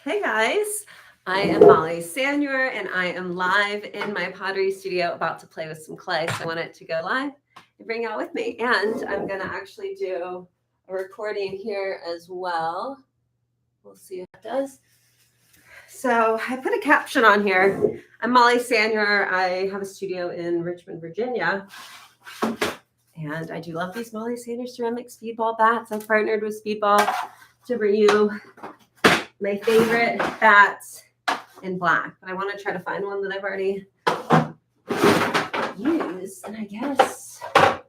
Hey guys, I am Molly Sanyur and I am live in my pottery studio about to play with some clay. So I wanted to go live and bring it out with me. And I'm going to actually do a recording here as well. We'll see if it does. So I put a caption on here. I'm Molly Sanyur. I have a studio in Richmond, Virginia. And I do love these Molly Sanyur ceramic speedball bats. I've partnered with Speedball to bring you my favorite bats in black, but I want to try to find one that I've already used. And I guess so.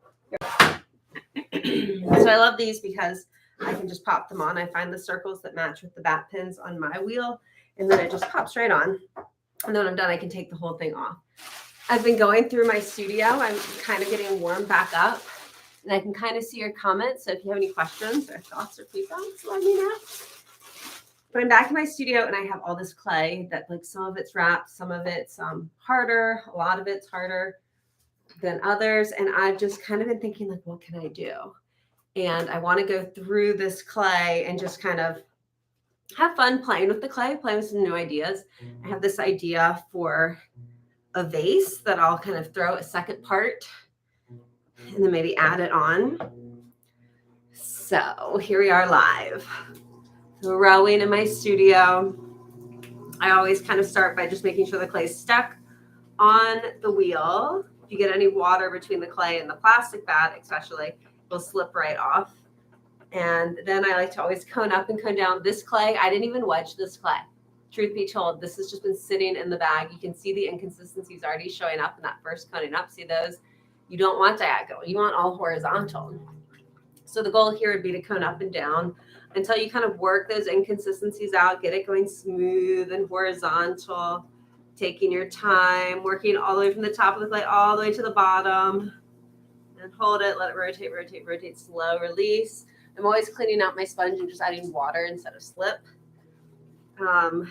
I love these because I can just pop them on. I find the circles that match with the bat pins on my wheel, and then it just pops right on. And then when I'm done, I can take the whole thing off. I've been going through my studio. I'm kind of getting warmed back up, and I can kind of see your comments. So if you have any questions or thoughts or feedbacks, let me know. But I'm back in my studio and I have all this clay that, like, some of it's wrapped, some of it's harder, a lot of it's harder than others. And I've just kind of been thinking, like, what can I do? And I want to go through this clay and just kind of have fun playing with the clay, playing with some new ideas. I have this idea for a vase that I'll kind of throw a second part and then maybe add it on. So here we are live. Rowing in my studio. I always kind of start by just making sure the clay is stuck on the wheel. If you get any water between the clay and the plastic bat, especially, it will slip right off. And then I like to always cone up and cone down. This clay, I didn't even wedge this clay. Truth be told, this has just been sitting in the bag. You can see the inconsistencies already showing up in that first coning up. See those? You don't want diagonal. You want all horizontal. So the goal here would be to cone up and down until you kind of work those inconsistencies out, get it going smooth and horizontal, taking your time, working all the way from the top of the clay all the way to the bottom, and hold it, let it rotate, rotate, rotate, slow release. I'm always cleaning out my sponge and just adding water instead of slip. So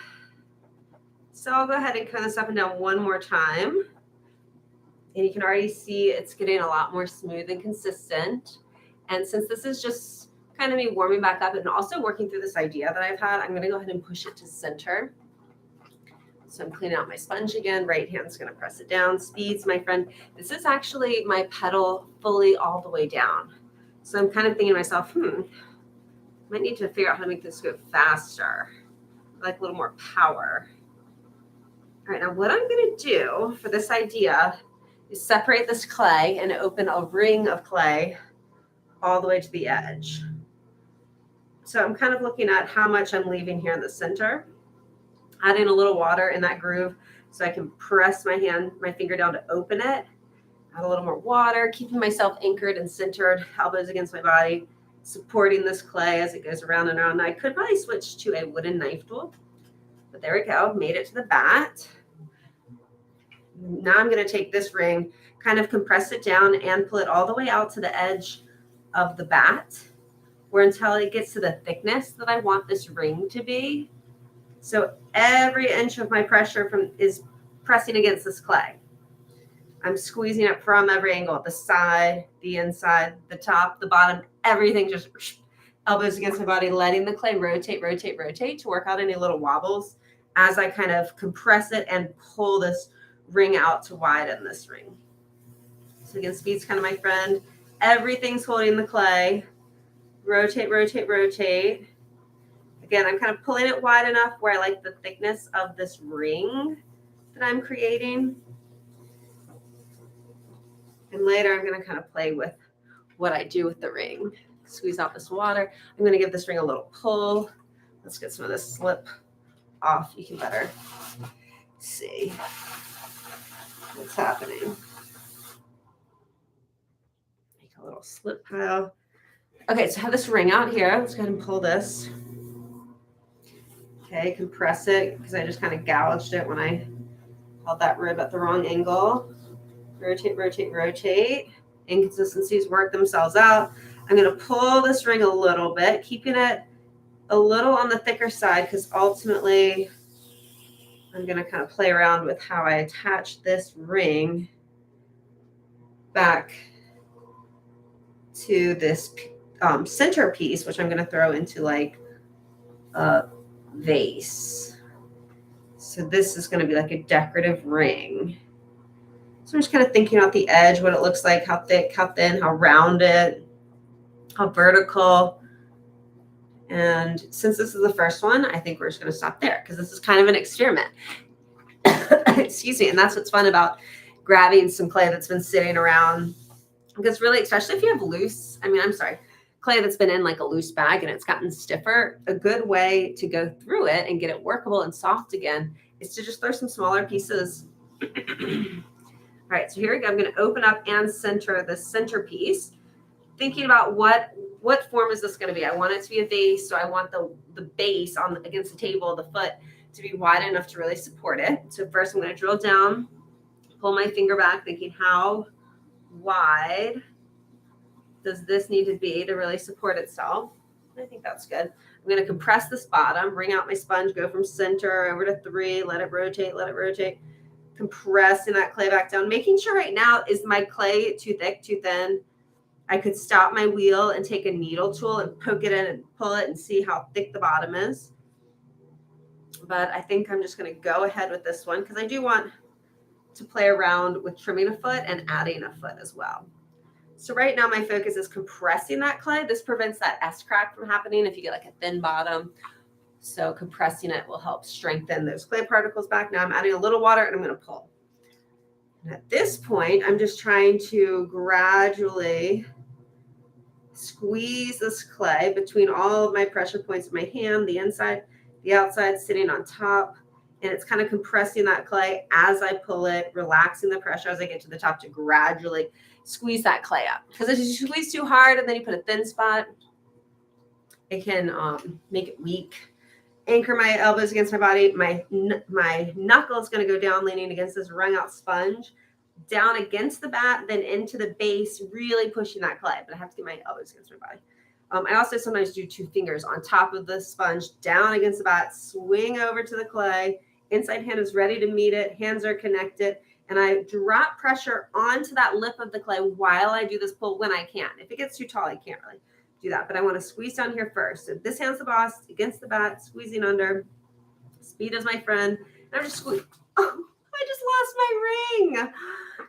I'll go ahead and cone this up and down one more time. And you can already see it's getting a lot more smooth and consistent. And since this is just kind of me warming back up and also working through this idea that I've had, I'm going to go ahead and push it to center. So I'm cleaning out my sponge again. Right hand's going to press it down. Speeds, my friend. This is actually my pedal fully all the way down. So I'm kind of thinking to myself, might need to figure out how to make this go faster. I like a little more power. All right, now what I'm going to do for this idea is separate this clay and open a ring of clay all the way to the edge. So I'm kind of looking at how much I'm leaving here in the center, adding a little water in that groove so I can press my finger down to open it, add a little more water, keeping myself anchored and centered, elbows against my body, supporting this clay as it goes around and around. Now I could probably switch to a wooden knife tool, but there we go, made it to the bat. Now I'm going to take this ring, kind of compress it down and pull it all the way out to the edge of the bat, where until it gets to the thickness that I want this ring to be. So every inch of my pressure is pressing against this clay. I'm squeezing it from every angle, the side, the inside, the top, the bottom, everything, just elbows against my body, letting the clay rotate, rotate, rotate to work out any little wobbles as I kind of compress it and pull this ring out to widen this ring. So again, speed's kind of my friend. Everything's holding the clay. Rotate, rotate, rotate. Again, I'm kind of pulling it wide enough where I like the thickness of this ring that I'm creating. And later I'm going to kind of play with what I do with the ring. Squeeze out this water. I'm going to give this ring a little pull. Let's get some of this slip off. You can better see what's happening. Make a little slip pile. Okay, so I have this ring out here. Let's go ahead and pull this. Okay, compress it because I just kind of gouged it when I held that rib at the wrong angle. Rotate, rotate, rotate. Inconsistencies work themselves out. I'm going to pull this ring a little bit, keeping it a little on the thicker side because ultimately I'm going to kind of play around with how I attach this ring back to this centerpiece, which I'm going to throw into like a vase. So this is going to be like a decorative ring. So I'm just kind of thinking about the edge, what it looks like, how thick, how thin, how rounded, how vertical. And since this is the first one, I think we're just going to stop there because this is kind of an experiment. Excuse me. And that's what's fun about grabbing some clay that's been sitting around. Because really, especially if you have clay that's been in like a loose bag and it's gotten stiffer, a good way to go through it and get it workable and soft again is to just throw some smaller pieces. All right, so here we go. I'm going to open up and center the centerpiece, thinking about what form is this going to be. I want it to be a vase, so I want the base against the table, the foot, to be wide enough to really support it. So first I'm going to drill down, pull my finger back, thinking how wide does this need to be to really support itself? I think that's good. I'm going to compress this bottom, bring out my sponge, go from center over to 3, let it rotate. Compressing that clay back down, making sure right now, is my clay too thick, too thin? I could stop my wheel and take a needle tool and poke it in and pull it and see how thick the bottom is. But I think I'm just going to go ahead with this one because I do want to play around with trimming a foot and adding a foot as well. So right now my focus is compressing that clay. This prevents that S crack from happening if you get like a thin bottom. So compressing it will help strengthen those clay particles back. Now I'm adding a little water and I'm going to pull. And at this point, I'm just trying to gradually squeeze this clay between all of my pressure points of my hand, the inside, the outside sitting on top. And it's kind of compressing that clay as I pull it, relaxing the pressure as I get to the top to gradually squeeze that clay up. Because if you squeeze too hard and then you put a thin spot, it can make it weak. Anchor my elbows against my body. My knuckle is going to go down, leaning against this wrung out sponge, down against the bat, then into the base, really pushing that clay. But I have to get my elbows against my body. I also sometimes do 2 fingers on top of the sponge, down against the bat, swing over to the clay. Inside hand is ready to meet it. Hands are connected. And I drop pressure onto that lip of the clay while I do this pull when I can. If it gets too tall, I can't really do that. But I want to squeeze down here first. So this hand's the boss, against the bat, squeezing under. Speed is my friend. And I'm just squeezing. Oh, I just lost my ring.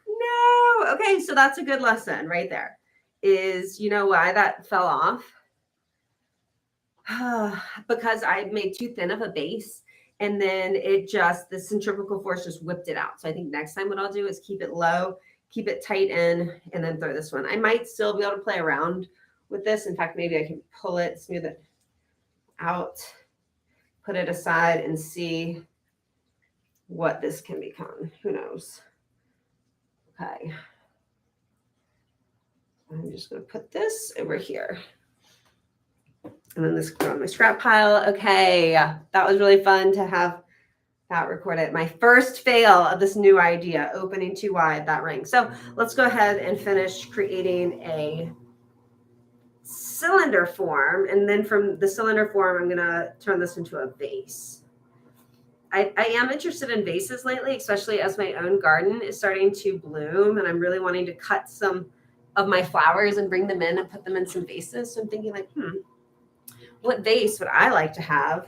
No. Okay, so that's a good lesson right there. Is, you know why that fell off? Because I made too thin of a base. And then the centrifugal force just whipped it out. So I think next time what I'll do is keep it low, keep it tight in, and then throw this one. I might still be able to play around with this. In fact, maybe I can pull it, smooth it out, put it aside, and see what this can become. Who knows? Okay. I'm just going to put this over here. And then this go on my scrap pile. Okay, that was really fun to have that recorded. My first fail of this new idea, opening too wide that ring. So let's go ahead and finish creating a cylinder form. And then from the cylinder form, I'm going to turn this into a vase. I am interested in vases lately, especially as my own garden is starting to bloom. And I'm really wanting to cut some of my flowers and bring them in and put them in some vases. So I'm thinking like, what vase would I like to have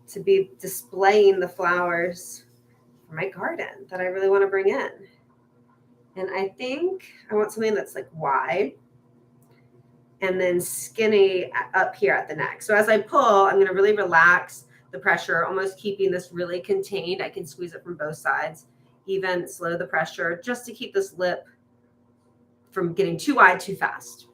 to be displaying the flowers for my garden that I really want to bring in? And I think I want something that's like wide and then skinny up here at the neck. So as I pull, I'm going to really relax the pressure, almost keeping this really contained. I can squeeze it from both sides, even slow the pressure just to keep this lip from getting too wide too fast.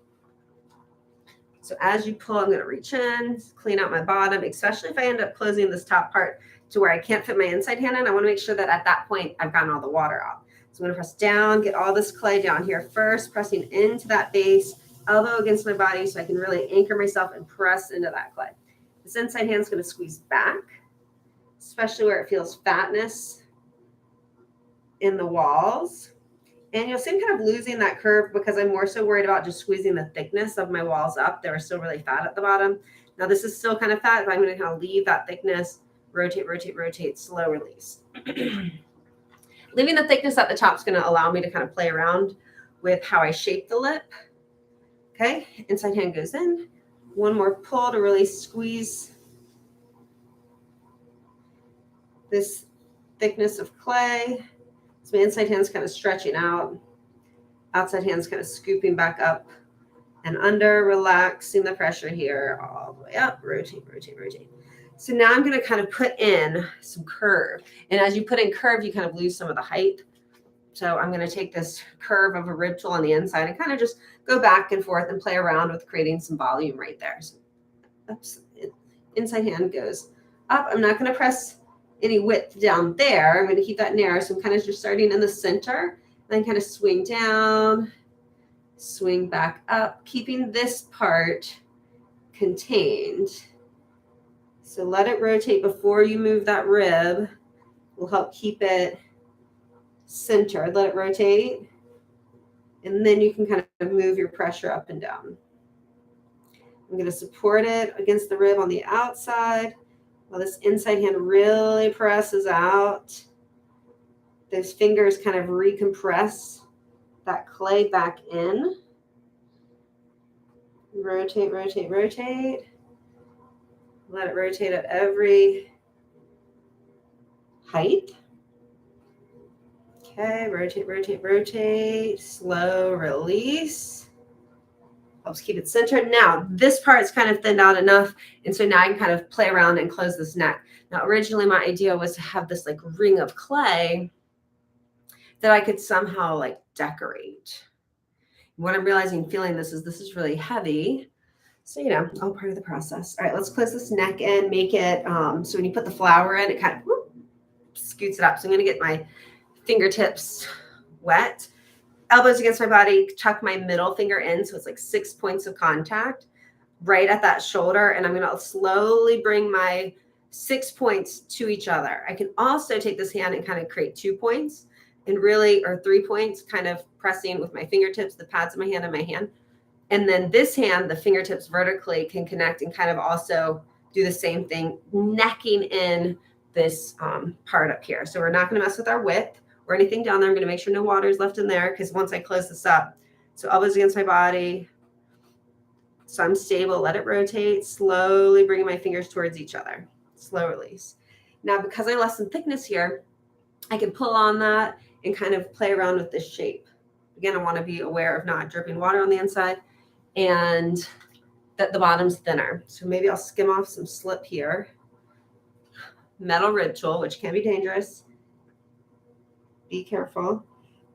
So as you pull, I'm going to reach in, clean out my bottom, especially if I end up closing this top part to where I can't fit my inside hand in. I want to make sure that at that point I've gotten all the water out. So I'm going to press down, get all this clay down here first, pressing into that base, elbow against my body so I can really anchor myself and press into that clay. This inside hand is going to squeeze back, especially where it feels fatness in the walls. And you'll see I'm kind of losing that curve because I'm more so worried about just squeezing the thickness of my walls up. They were still really fat at the bottom. Now this is still kind of fat, but I'm going to kind of leave that thickness, rotate, slow release. Leaving the thickness at the top is going to allow me to kind of play around with how I shape the lip. Okay, inside hand goes in. One more pull to really squeeze this thickness of clay. So my inside hand's kind of stretching out, outside hand's kind of scooping back up and under, relaxing the pressure here all the way up, rotate, rotate, rotate. So now I'm going to kind of put in some curve. And as you put in curve, you kind of lose some of the height. So I'm going to take this curve of a rib tool on the inside and kind of just go back and forth and play around with creating some volume right there. So oops, inside hand goes up. I'm not going to press any width down there. I'm going to keep that narrow. So I'm kind of just starting in the center, then kind of swing down, swing back up, keeping this part contained. So let it rotate before you move that rib. Will help keep it centered. Let it rotate. And then you can kind of move your pressure up and down. I'm going to support it against the rib on the outside while this inside hand really presses out. Those fingers kind of recompress that clay back in. Rotate, rotate, rotate. Let it rotate at every height. Okay, rotate, rotate, rotate. Slow release. Helps keep it centered. Now, this part's kind of thinned out enough, and so now I can kind of play around and close this neck. Now, originally my idea was to have this like ring of clay that I could somehow like decorate. What I'm realizing, feeling this is really heavy. So, you know, all part of the process. All right, let's close this neck in, make it, so when you put the flower in, it kind of whoop, scoots it up. So I'm going to get my fingertips wet, elbows against my body, tuck my middle finger in. So it's like 6 points of contact right at that shoulder. And I'm going to slowly bring my 6 points to each other. I can also take this hand and kind of create 2 points and really, or 3 points, kind of pressing with my fingertips, the pads of my hand and my hand. And then this hand, the fingertips vertically can connect and kind of also do the same thing, necking in this part up here. So we're not going to mess with our width or anything down there. I'm going to make sure no water is left in there because once I close this up, so elbows against my body. So I'm stable. Let it rotate. Slowly bringing my fingers towards each other. Slow release. Now, because I lessen thickness here, I can pull on that and kind of play around with this shape. Again, I want to be aware of not dripping water on the inside and that the bottom's thinner. So maybe I'll skim off some slip here. Metal rib tool, which can be dangerous. Be careful.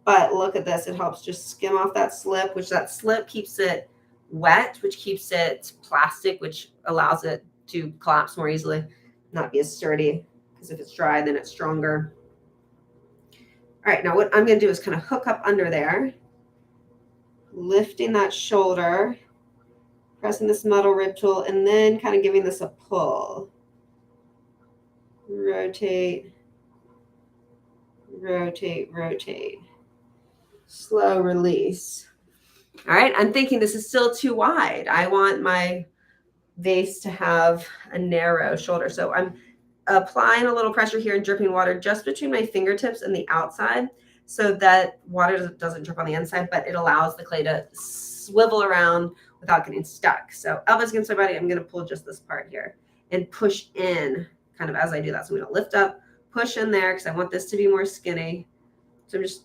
But look at this. It helps just skim off that slip, which that slip keeps it wet, which keeps it plastic, which allows it to collapse more easily, not be as sturdy, because if it's dry, then it's stronger. All right, now what I'm going to do is kind of hook up under there, lifting that shoulder, pressing this metal rib tool, and then kind of giving this a pull. Rotate, rotate, rotate. Slow release. All right, I'm thinking this is still too wide. I want my vase to have a narrow shoulder. So I'm applying a little pressure here and dripping water just between my fingertips and the outside so that water doesn't drip on the inside, but it allows the clay to swivel around without getting stuck. So elbows against my body, I'm going to pull just this part here and push in kind of as I do that. So I'm going to lift up, push in there because I want this to be more skinny. So I'm just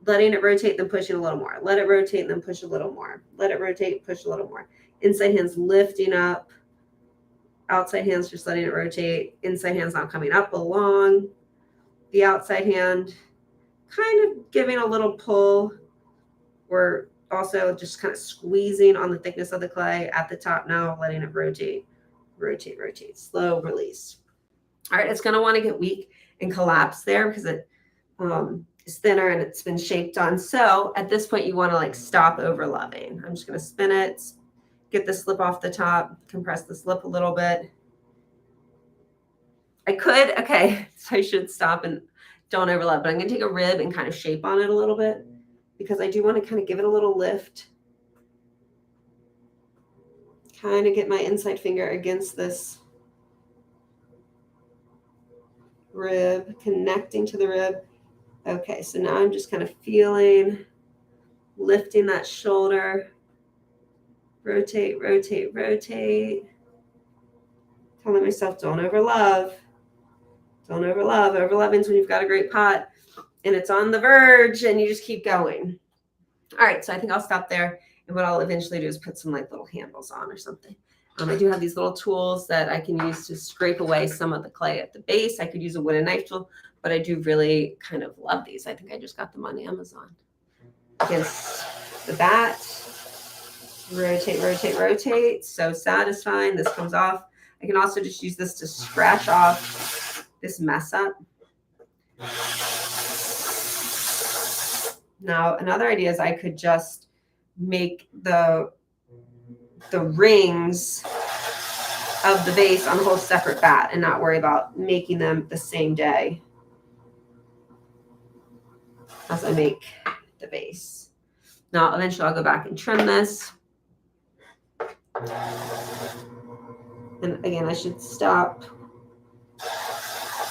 letting it rotate, then pushing a little more. Let it rotate, and then push a little more. Let it rotate, push a little more. Inside hands lifting up. Outside hands just letting it rotate. Inside hands not coming up along. The outside hand kind of giving a little pull. We're also just kind of squeezing on the thickness of the clay at the top now, letting it rotate, rotate, rotate. Slow release. All right, it's going to want to get weak and collapse there because it is thinner and it's been shaped on. So at this point, you want to like stop overloving. I'm just going to spin it, get the slip off the top, compress the slip a little bit. I could, okay, so I should stop and don't overlove, but I'm going to take a rib and kind of shape on it a little bit because I do want to kind of give it a little lift. Kind of get my inside finger against this rib, connecting to the rib. Okay, so now I'm just kind of feeling, lifting that shoulder. Rotate, rotate, rotate. Telling myself, don't overlove. Don't overlove. Overlove means when you've got a great pot and it's on the verge and you just keep going. All right, so I think I'll stop there. And what I'll eventually do is put some like little handles on or something. I do have these little tools that I can use to scrape away some of the clay at the base. I could use a wooden knife tool, but I do really kind of love these. I think I just got them on Amazon. Against the bat, rotate, rotate, rotate. So satisfying. This comes off. I can also just use this to scratch off this mess up. Now, another idea is I could just make the rings of the base on a whole separate bat and not worry about making them the same day as I make the base. Now, eventually I'll go back and trim this. And again, I should stop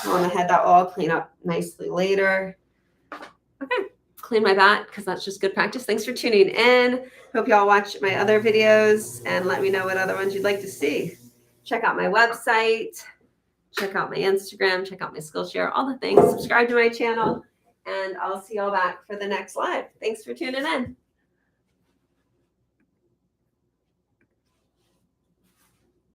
on ahead. That will all clean up nicely later. Okay, clean my bat because that's just good practice. Thanks for tuning in. Hope y'all watch my other videos and let me know what other ones you'd like to see. Check out my website, check out my Instagram, check out my Skillshare, all the things. Subscribe to my channel, and I'll see y'all back for the next live. Thanks for tuning in.